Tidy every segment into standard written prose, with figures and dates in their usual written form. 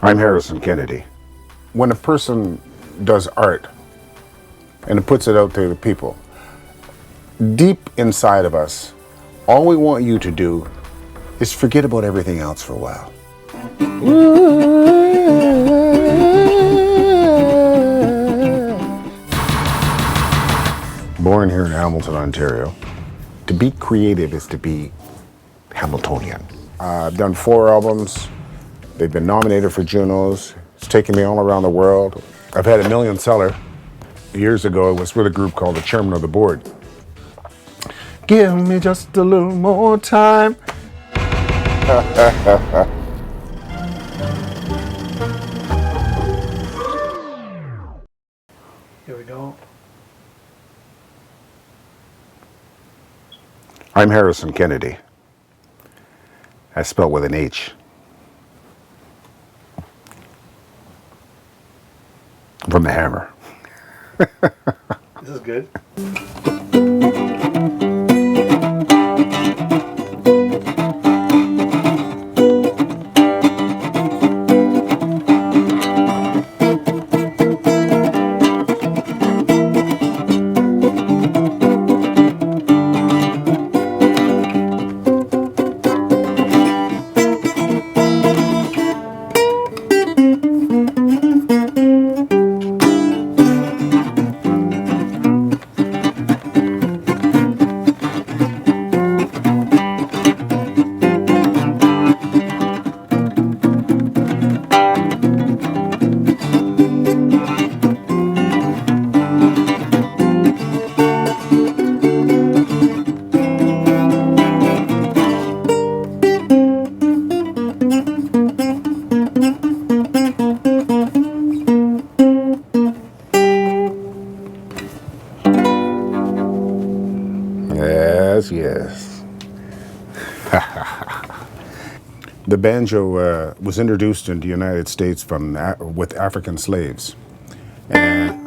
I'm Harrison Kennedy. When a person does art and puts it out to the people, deep inside of us, all we want you to do is forget about everything else for a while. Born here in Hamilton, Ontario. To be creative is to be Hamiltonian. I've done 4 albums. They've been nominated for Junos. It's taken me all around the world. I've had a $1 million seller. Years ago, it was with a group called the Chairman of the Board. Give me just a little more time. Here we go. I'm Harrison Kennedy. That's spelled with an H. From the Hammer. This is good. Yes. The banjo was introduced in the United States with African slaves. And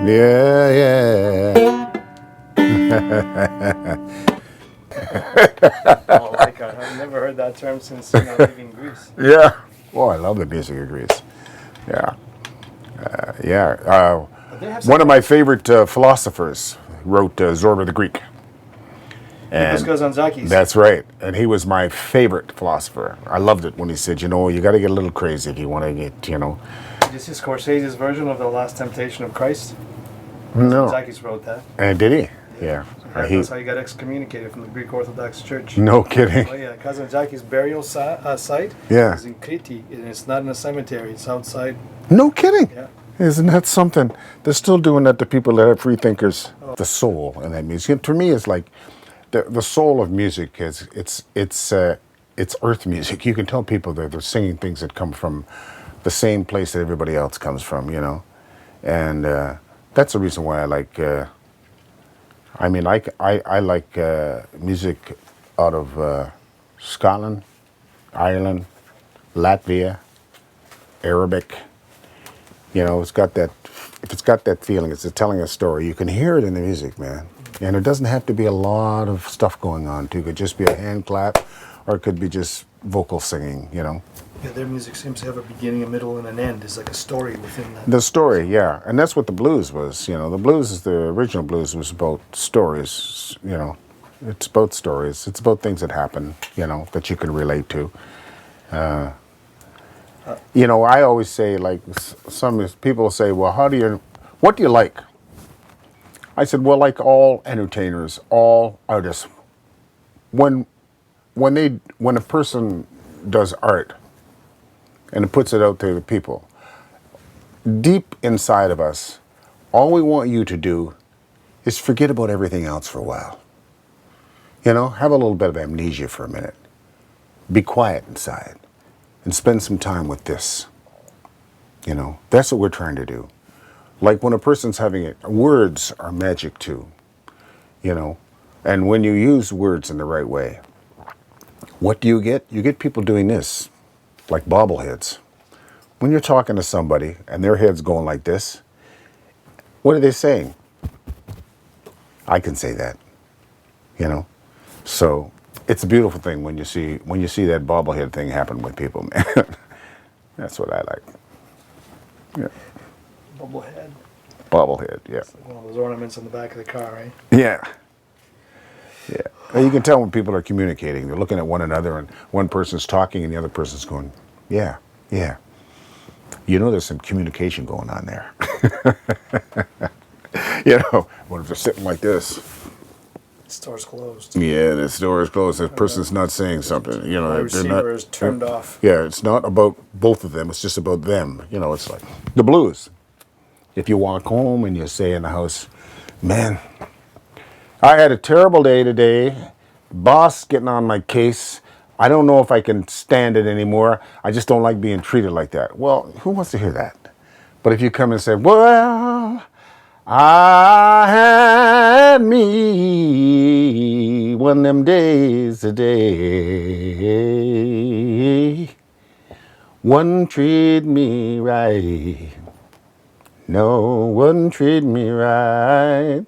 yeah. Oh my God, I've never heard that term since leaving Greece. Yeah. Oh, I love the music of Greece. Yeah. Yeah. One of my favorite philosophers wrote Zorba the Greek. And Kazantzakis. that's right. And he was my favorite philosopher. I loved it when he said, you got to get a little crazy if you want to get, This is Scorsese's version of The Last Temptation of Christ. No. Kazantzakis wrote that. And did he? Yeah. That's how he got excommunicated from the Greek Orthodox Church. No kidding. Oh yeah, Kazantzakis' burial site is in Crete, and it's not in a cemetery. It's outside. No kidding. Yeah. Isn't that something? They're still doing that to people that are free thinkers. Oh. The soul in that music. To me, is like the soul of music is it's earth music. You can tell people that they're singing things that come from the same place that everybody else comes from, and that's the reason why I like. I like music out of Scotland, Ireland, Latvia, Arabic. You know, it's got that, if it's got that feeling, it's telling a story. You can hear it in the music, man. And it doesn't have to be a lot of stuff going on, too. It could just be a hand clap, or it could be just vocal singing, you know. Yeah, their music seems to have a beginning, a middle, and an end. It's like a story within that. The story, yeah. And that's what the blues was, you know. The blues, is the original blues was about stories, you know. It's about stories. It's about things that happen, you know, that you can relate to. You know, I always say, like, some people say, well, what do you like? I said, well, like all entertainers, all artists, when a person does art and it puts it out to the people, deep inside of us, all we want you to do is forget about everything else for a while. You know, have a little bit of amnesia for a minute. Be quiet inside and spend some time with this. You know, that's what we're trying to do. Like when a person's having it, words are magic too, you know. And when you use words in the right way, what do you get? You get people doing this, like bobbleheads. When you're talking to somebody and their head's going like this, what are they saying? I can say that, you know. So it's a beautiful thing when you see that bobblehead thing happen with people, man. That's what I like. Yeah. Bubblehead. Bobblehead, yeah. It's like one of those ornaments on the back of the car, right? Yeah. Yeah. And you can tell when people are communicating. They're looking at one another and one person's talking and the other person's going, yeah, yeah. You know there's some communication going on there. You know, what if they're sitting like this? The store's closed. Yeah, the store is closed. The person's not saying something. You know, My they're not. receiver is turned off. Yeah, it's not about both of them. It's just about them. You know, it's like the blues. If you walk home and you say in the house, man, I had a terrible day today. Boss getting on my case. I don't know if I can stand it anymore. I just don't like being treated like that. Well, who wants to hear that? But if you come and say, well, I had me one of them days today. One treat me right. No one treat me right.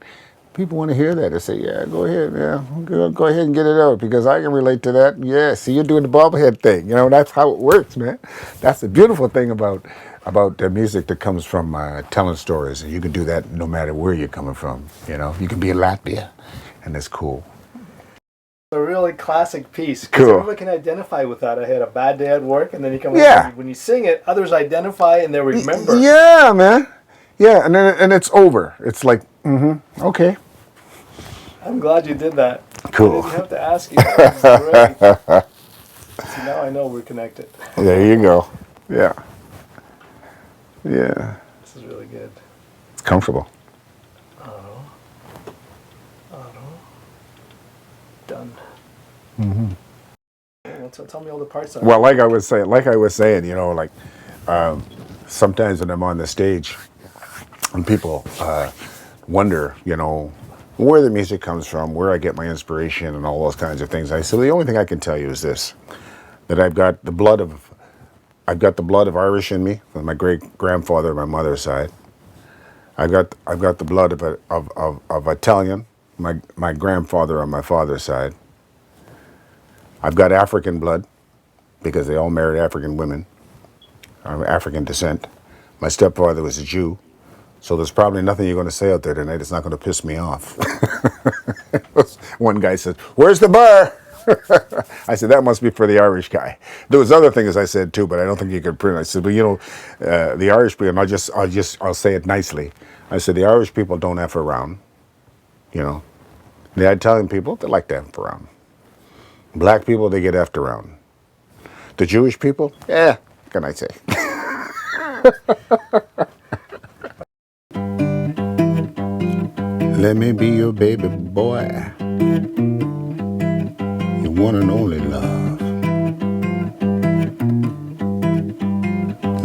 People want to hear that. They say, yeah, go ahead, yeah. Go ahead and get it out because I can relate to that. Yeah, see, you're doing the bobblehead thing. You know, that's how it works, man. That's the beautiful thing about the music that comes from telling stories. And you can do that no matter where you're coming from. You know, you can be in Latvia, and that's cool. A really classic piece. Because Cool. everybody can identify with that. I had a bad day at work, and then you come Yeah. when you sing it, others identify and they remember. Yeah, man. Yeah, and it's over. It's like, okay. I'm glad you did that. Cool. I didn't have to ask you. That was great. See, now I know we're connected. There you go. Yeah. Yeah. This is really good. It's comfortable. Done. Well, tell me all the parts. Well, like I was saying, you know, like sometimes when I'm on the stage, and people wonder, you know, where the music comes from, where I get my inspiration, and all those kinds of things. I said, the only thing I can tell you is this: that I've got the blood of Irish in me, from my great grandfather on my mother's side. I've got the blood of Italian, my grandfather on my father's side. I've got African blood because they all married African women. I'm African descent. My stepfather was a Jew, so there's probably nothing you're going to say out there tonight that's not going to piss me off. One guy said, "Where's the bar?" I said, "That must be for the Irish guy." There was other things I said too, but I don't think you could print. I said, "Well, you know, the Irish people," and I'll say it nicely. I said, "The Irish people don't F around, you know. The Italian people, they like to F around. Black people, they get F'd around. The Jewish people, what can I say?" Let me be your baby boy, your one and only love.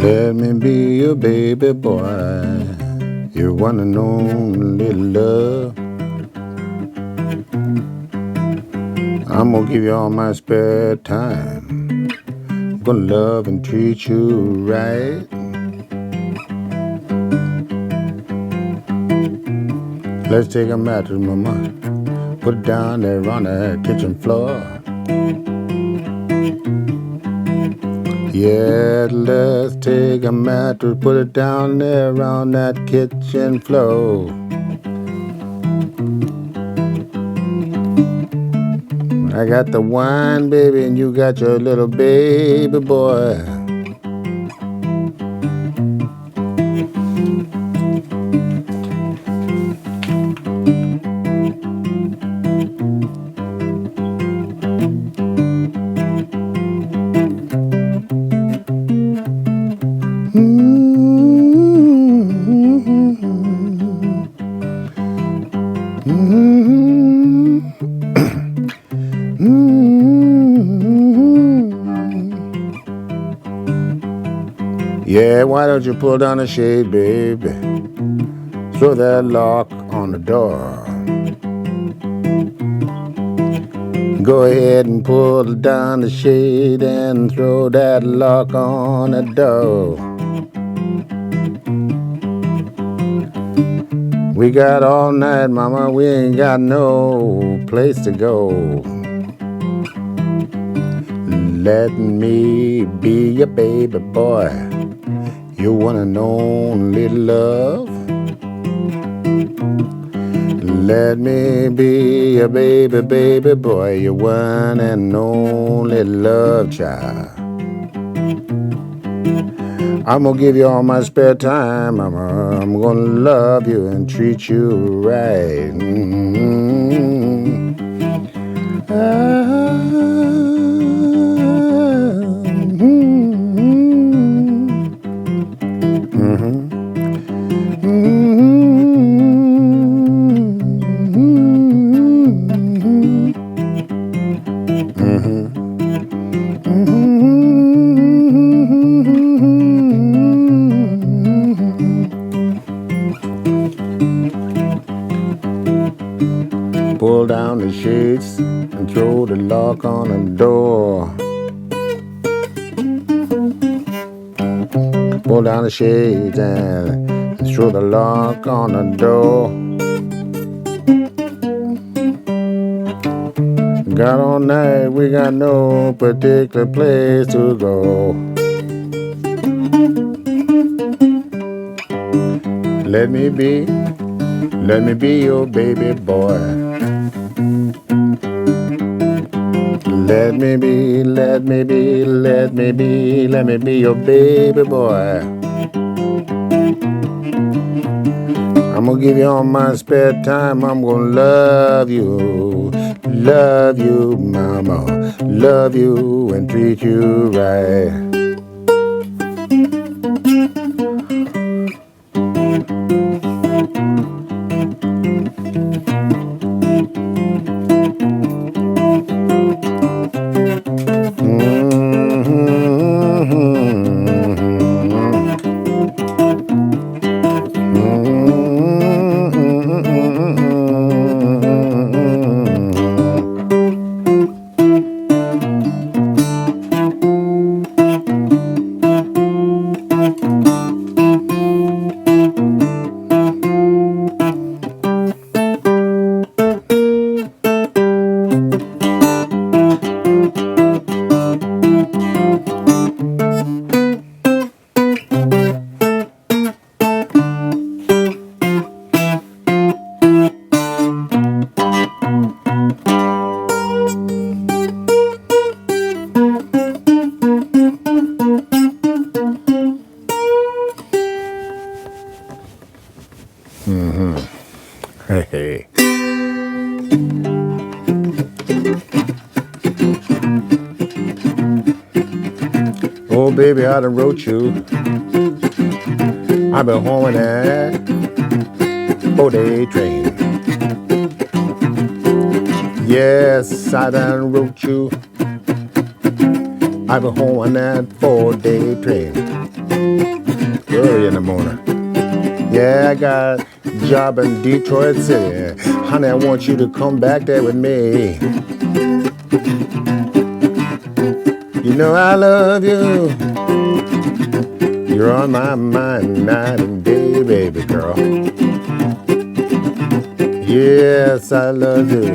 Let me be your baby boy, your one and only love. I'm gonna give you all my spare time. I'm gonna love and treat you right. Let's take a mattress, mama. Put it down there on the kitchen floor. Yeah, let's take a mattress, put it down there on that kitchen floor. I got the wine, baby, and you got your little baby boy. Yeah, why don't you pull down the shade, baby? Throw that lock on the door. Go ahead and pull down the shade and throw that lock on the door. We got all night, mama, we ain't got no place to go. Let me be your baby boy, your one and only love. Let me be your baby, baby boy, your one and only love child. I'm gonna give you all my spare time, mama. I'm gonna love you and treat you right. Pull down the shades and throw the lock on the door. Pull down the shades and throw the lock on the door. Got all night, we got no particular place to go. Let me be your baby boy. Let me be your baby boy. I'm gonna give you all my spare time. I'm gonna love you, mama. Love you and treat you right. Hey. Oh, baby, I done wrote you. I've been home in that 4-day train. Yes, I done wrote you. I've been home on that 4-day train. Early in the morning. Yeah, I got a job in Detroit City. Honey, I want you to come back there with me. You know I love you. You're on my mind night and day, baby girl. Yes, I love you.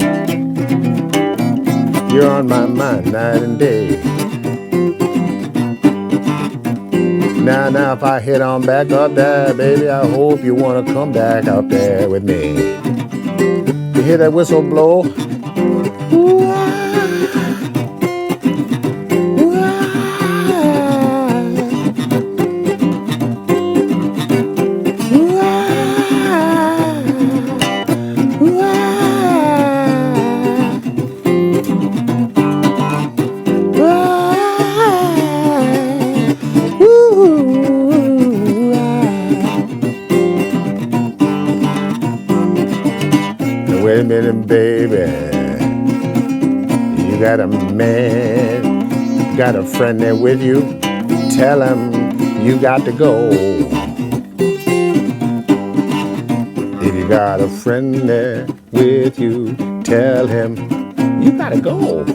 You're on my mind night and day. Now, if I head on back up there, baby, I hope you wanna come back out there with me. You hear that whistle blow? Wait a minute, baby. You got a man, got a friend there with you. Tell him you got to go. If you got a friend there with you, tell him you got to go.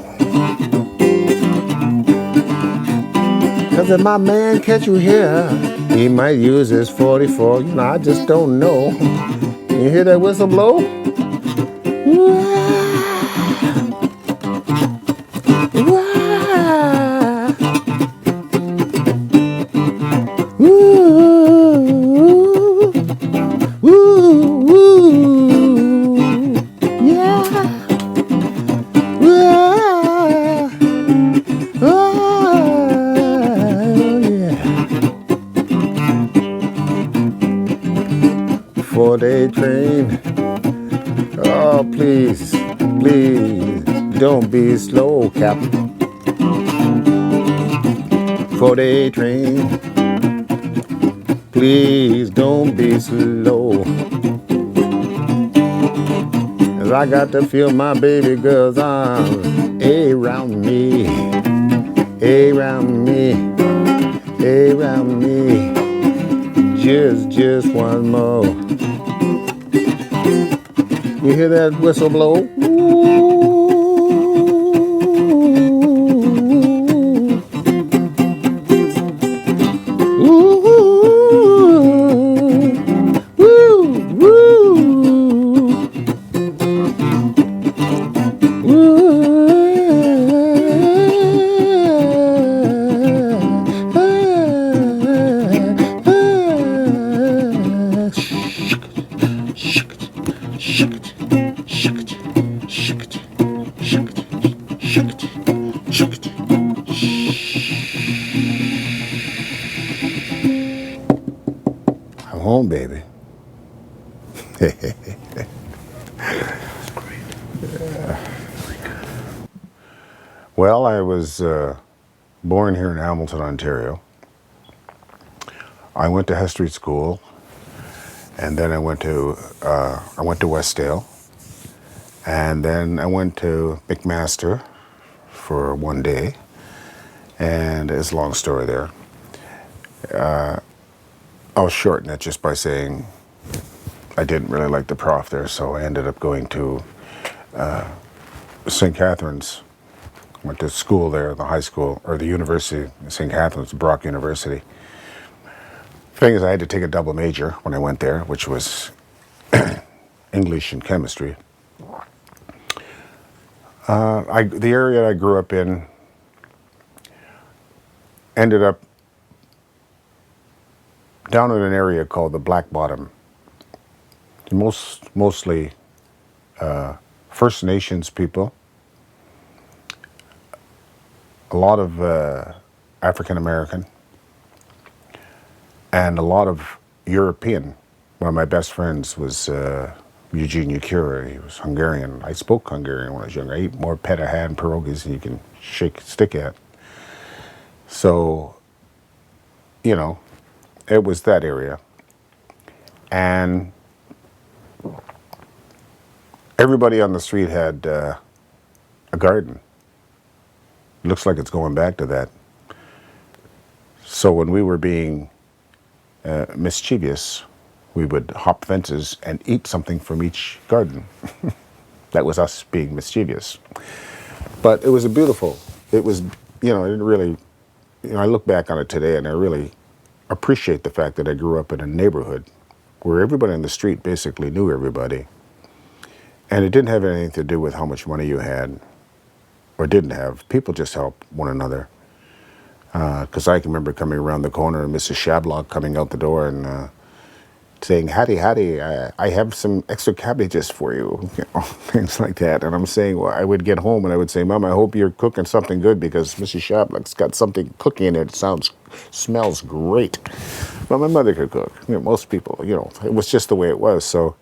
Cause if my man catch you here, he might use his 44. You know, I just don't know. You hear that whistle blow? Four-day train. Oh, please, please, don't be slow, Captain. Four-day train. Please don't be slow. 'Cause I got to feel my baby girl's arms around me, around me, around me. Just one more. You hear that whistle blow? I'm home, baby. Well, I was born here in Hamilton, Ontario. I went to High Street School, and then I went to Westdale, and then I went to McMaster for one day, and it's a long story there. I'll shorten it just by saying I didn't really like the prof there, so I ended up going to St. Catherine's. Went to school there, the high school, or the university, St. Catherine's, Brock University. Thing is, I had to take a double major when I went there, which was English and chemistry. The area I grew up in ended up down in an area called the Black Bottom. Mostly First Nations people, a lot of African American, and a lot of European. One of my best friends was Eugene Ukura. He was Hungarian. I spoke Hungarian when I was younger. I ate more petahan pierogies than you can shake a stick at. So, you know, it was that area. And everybody on the street had a garden. Looks like it's going back to that. So when we were being mischievous, we would hop fences and eat something from each garden. That was us being mischievous. But it was I didn't really, I look back on it today and I really appreciate the fact that I grew up in a neighborhood where everybody on the street basically knew everybody. And it didn't have anything to do with how much money you had or didn't have. People just helped one another. Because I can remember coming around the corner and Mrs. Shablock coming out the door and saying, Hattie, I have some extra cabbages for you, things like that. And I'm saying, well, I would get home and I would say, Mom, I hope you're cooking something good because Mrs. Shablock's got something cooking in it. It smells great. But my mother could cook. Most people, it was just the way it was. So,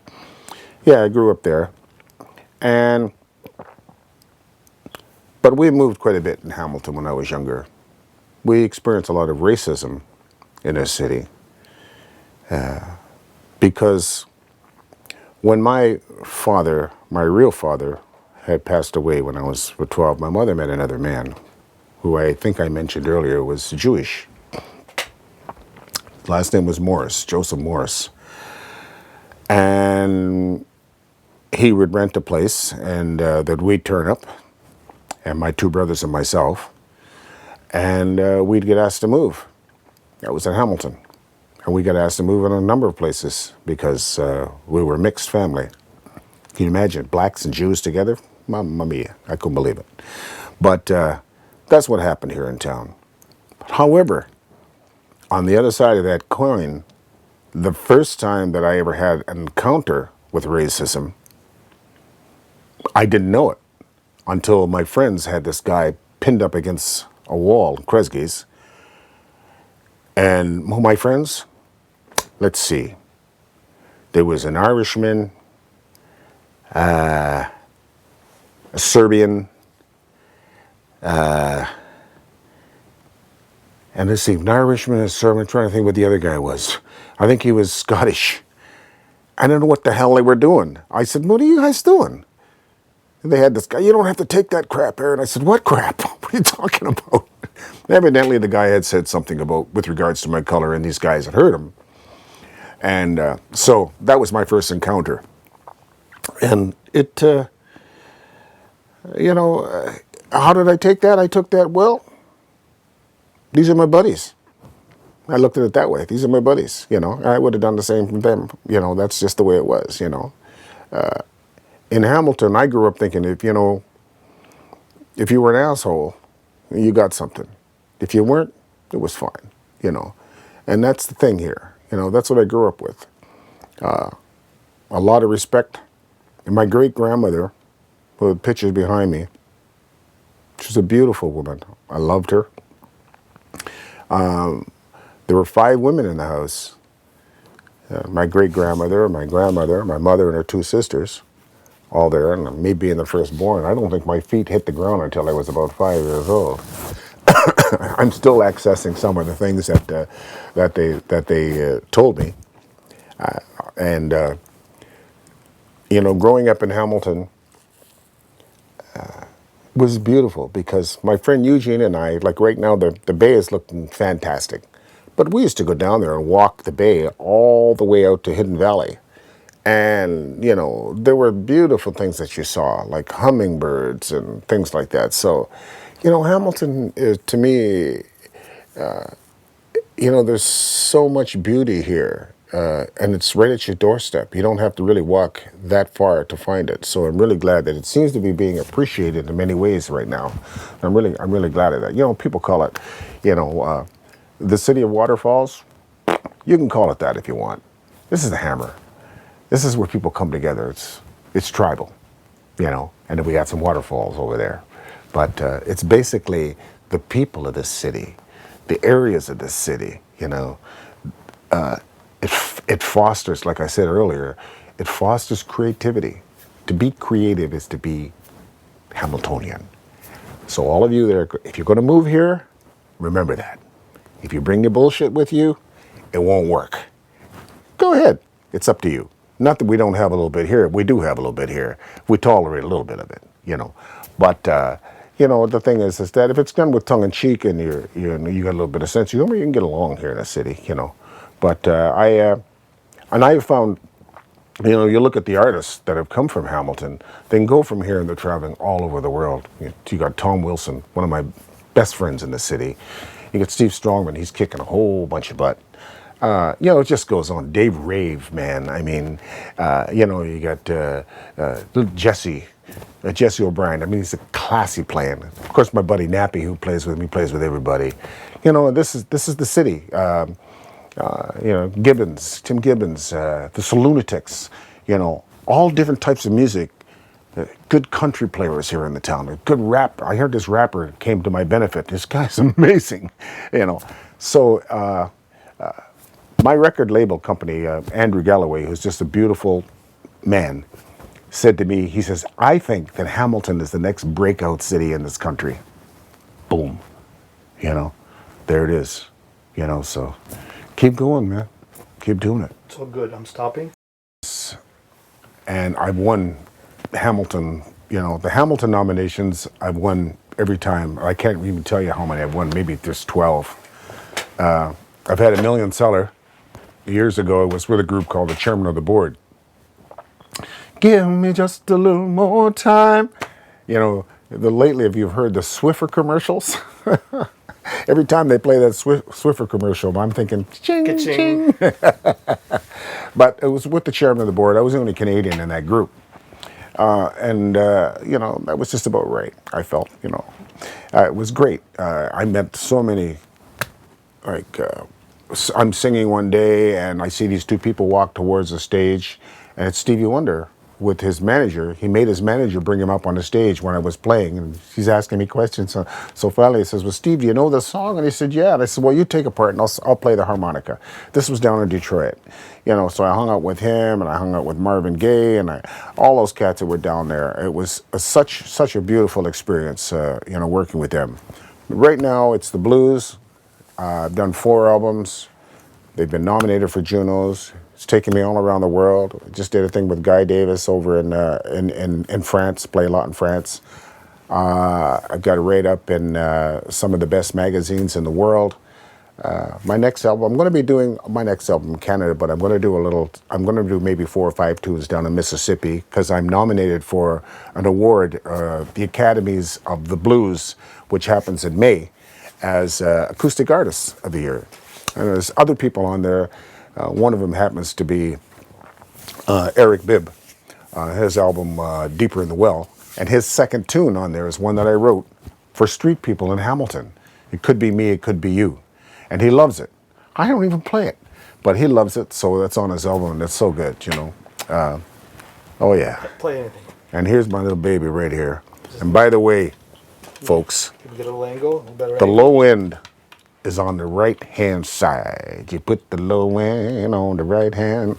yeah, I grew up there. But we moved quite a bit in Hamilton when I was younger. We experienced a lot of racism in this city because when my father, my real father, had passed away when I was 12, my mother met another man who I think I mentioned earlier was Jewish. His last name was Morris, Joseph Morris. And he would rent a place and that we'd turn up, and my two brothers and myself, and we'd get asked to move. That was in Hamilton. And we got asked to move in a number of places because we were a mixed family. Can you imagine, blacks and Jews together? Mamma mia, I couldn't believe it. But that's what happened here in town. However, on the other side of that coin, the first time that I ever had an encounter with racism, I didn't know it until my friends had this guy pinned up against a wall, Kresge's. And my friends, let's see, there was an Irishman, a Serbian, and let's see, an Irishman, a Serbian, I'm trying to think what the other guy was. I think he was Scottish. I don't know what the hell they were doing. I said, what are you guys doing? And they had this guy, you don't have to take that crap, Aaron. I said, what crap? What are you talking about? Evidently, the guy had said something about with regards to my color, and these guys had heard him. And so that was my first encounter. And it, how did I take that? I took that, well, these are my buddies. I looked at it that way. These are my buddies, I would have done the same for them. That's just the way it was, In Hamilton, I grew up thinking if you were an asshole, you got something. If you weren't, it was fine, And that's the thing here. That's what I grew up with. A lot of respect. And my great-grandmother, with pictures behind me, she was a beautiful woman. I loved her. There were 5 women in the house. My great-grandmother, my grandmother, my mother, and her 2 sisters, all there. And me being the firstborn, I don't think my feet hit the ground until I was about 5 years old. I'm still accessing some of the things that they told me. Growing up in Hamilton was beautiful because my friend Eugene and I, like right now, the bay is looking fantastic. But we used to go down there and walk the bay all the way out to Hidden Valley. And, there were beautiful things that you saw, like hummingbirds and things like that. So, Hamilton is, to me, there's so much beauty here. And it's right at your doorstep. You don't have to really walk that far to find it. So I'm really glad that it seems to be being appreciated in many ways right now. I'm really glad of that. People call it, the city of waterfalls. You can call it that if you want. This is the Hammer. This is where people come together. It's tribal, and then we got some waterfalls over there. But it's basically the people of this city, the areas of this city, It fosters, like I said earlier, it fosters creativity. To be creative is to be Hamiltonian. So all of you there, if you're going to move here, remember that. If you bring your bullshit with you, it won't work. Go ahead. It's up to you. Not that we don't have a little bit here. We do have a little bit here. We tolerate a little bit of it, But, the thing is that if it's done with tongue in cheek and you got a little bit of sense of humor, you can get along here in the city, But I have found, you look at the artists that have come from Hamilton, they can go from here and they're traveling all over the world. You got Tom Wilson, one of my best friends in the city. You got Steve Strongman, he's kicking a whole bunch of butt. It just goes on. Dave Rave, man. I mean, you got little Jesse O'Brien. I mean, he's a classy playing. Of course, my buddy Nappy, who plays with me, plays with everybody. This is the city. Gibbons, Tim Gibbons, the Salunatics. All different types of music. Good country players here in the town. A good rap. I heard this rapper came to my benefit. This guy's amazing. So. My record label company, Andrew Galloway, who's just a beautiful man, said to me, he says, I think that Hamilton is the next breakout city in this country. Boom. There it is. So keep going, man. Keep doing it. So good. I'm stopping. And I've won Hamilton, the Hamilton nominations, I've won every time. I can't even tell you how many I've won. Maybe there's 12. I've had a million seller. Years ago, it was with a group called the Chairman of the Board. Give me just a little more time. Lately, if you've heard the Swiffer commercials, every time they play that Swiffer commercial, I'm thinking, ching, ching. But it was with the Chairman of the Board. I was the only Canadian in that group. That was just about right, I felt, It was great. I met so many, I'm singing one day and I see these two people walk towards the stage, and it's Stevie Wonder with his manager. He made his manager bring him up on the stage when I was playing, and he's asking me questions. So finally he says, well, Steve, do you know this song? And he said, yeah. And I said, well, you take a part and I'll play the harmonica. This was down in Detroit. So I hung out with him, and I hung out with Marvin Gaye, and all those cats that were down there. It was such a beautiful experience, working with them. Right now it's the blues. I've done 4 albums. They've been nominated for Junos. It's taken me all around the world. I just did a thing with Guy Davis over in France, play a lot in France. I've got it right up in some of the best magazines in the world. My next album, I'm going to be doing my next album in Canada, but I'm going to do maybe 4 or 5 tunes down in Mississippi, because I'm nominated for an award, the Academies of the Blues, which happens in May, as Acoustic Artist of the Year. And there's other people on there. One of them happens to be Eric Bibb. His album, Deeper in the Well. And his second tune on there is one that I wrote for street people in Hamilton. It could be me, it could be you. And he loves it. I don't even play it, but he loves it, so that's on his album, and it's so good, Oh, yeah. Play anything. And here's my little baby right here. And by the way, folks, Can we get a little angle? The low end is on the right-hand side. You put the low end on the right hand.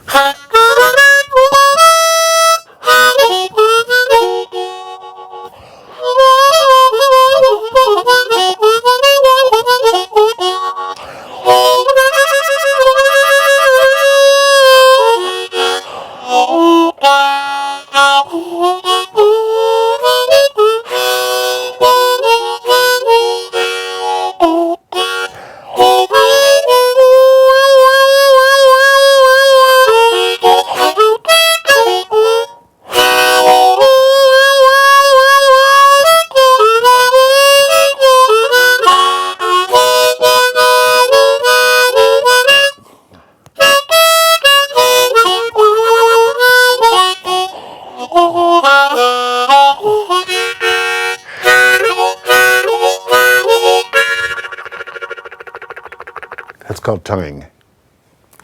That's called tonguing,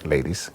ladies.